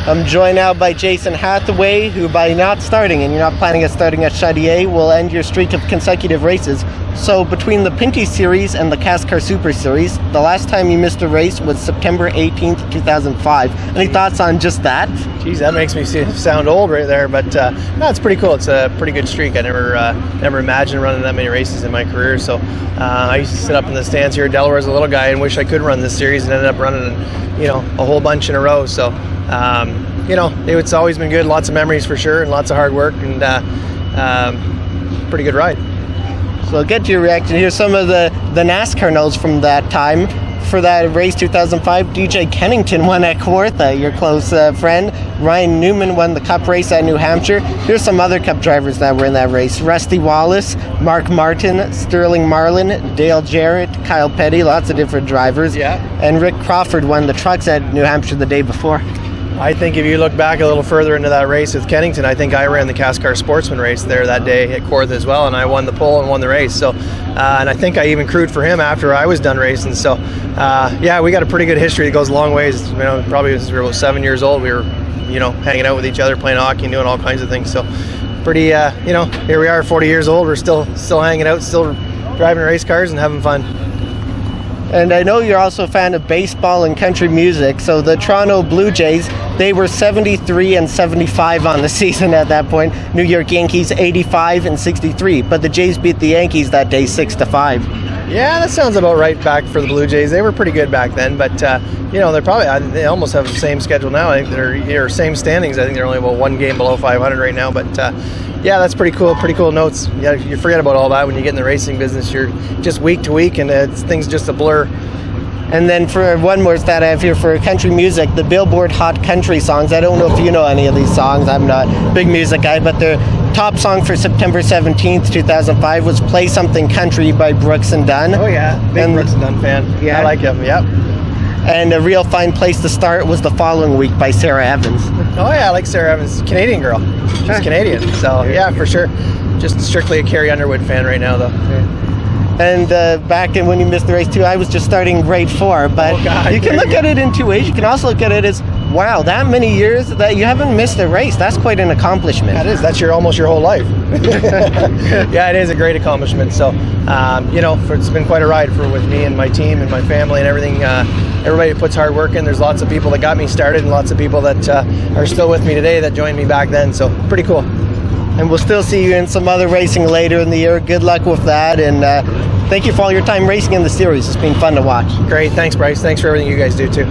I'm joined now by Jason Hathaway, who by not starting, and you're not planning on starting at Chaudier, will end your streak of consecutive races. So between the Pinty Series and the CASCAR Super Series, the last time you missed a race was September 18th, 2005. Any thoughts on just that? Geez, that makes me sound old right there, but no, it's pretty cool. It's a pretty good streak. I never imagined running that many races in my career. So I used to sit up in the stands here at Delaware as a little guy and wish I could run this series, and ended up running, a whole bunch in a row. So it's always been good. Lots of memories for sure, and lots of hard work, and pretty good ride. So I'll get to your reaction. Here's some of the NASCAR notes from that time. For that race 2005, DJ Kennington won at Kawartha, your close friend. Ryan Newman won the Cup race at New Hampshire. Here's some other Cup drivers that were in that race. Rusty Wallace, Mark Martin, Sterling Marlin, Dale Jarrett, Kyle Petty, lots of different drivers. Yeah. And Rick Crawford won the trucks at New Hampshire the day before. I think if you look back a little further into that race with Kennington, I think I ran the CASCAR Sportsman race there that day at Kawartha as well, and I won the pole and won the race. So, and I think I even crewed for him after I was done racing. So, we got a pretty good history. It goes a long ways. Probably since we were about 7 years old, we were, hanging out with each other, playing hockey, and doing all kinds of things. So, pretty, here we are, 40 years old. We're still hanging out, still driving race cars and having fun. And I know you're also a fan of baseball and country music. So the Toronto Blue Jays, they were 73 and 75 on the season at that point. New York Yankees 85 and 63. But the Jays beat the Yankees that day 6-5. Yeah, that sounds about right back for the Blue Jays. They were pretty good back then, but they almost have the same schedule now. I think they're same standings. I think they're only about one game below 500 right now, but that's pretty cool. Pretty cool notes. Yeah, you forget about all that when you get in the racing business. You're just week to week, and things just a blur. And then for one more stat I have here for country music, the Billboard Hot Country Songs. I don't know if you know any of these songs. I'm not a big music guy, but their top song for September 17th, 2005 was Play Something Country by Brooks and Dunn. Oh yeah, big Brooks and Dunn fan. Yeah, I like him, yep. And a real fine place to start was The Following Week by Sarah Evans. Oh yeah, I like Sarah Evans. Canadian girl. She's Canadian, so yeah, for sure. Just strictly a Carrie Underwood fan right now, though. Yeah. And back in when you missed the race too, I was just starting grade 4. But you can look at it in two ways. You can also look at it as, wow, that many years that you haven't missed a race. That's quite an accomplishment. That is. That's almost your whole life. Yeah, it is a great accomplishment. So, it's been quite a ride with me and my team and my family and everything. Everybody puts hard work in. There's lots of people that got me started and lots of people that are still with me today that joined me back then. So, pretty cool. And we'll still see you in some other racing later in the year. Good luck with that, and thank you for all your time racing in the series. It's been fun to watch. Great. Thanks, Bryce. Thanks for everything you guys do, too.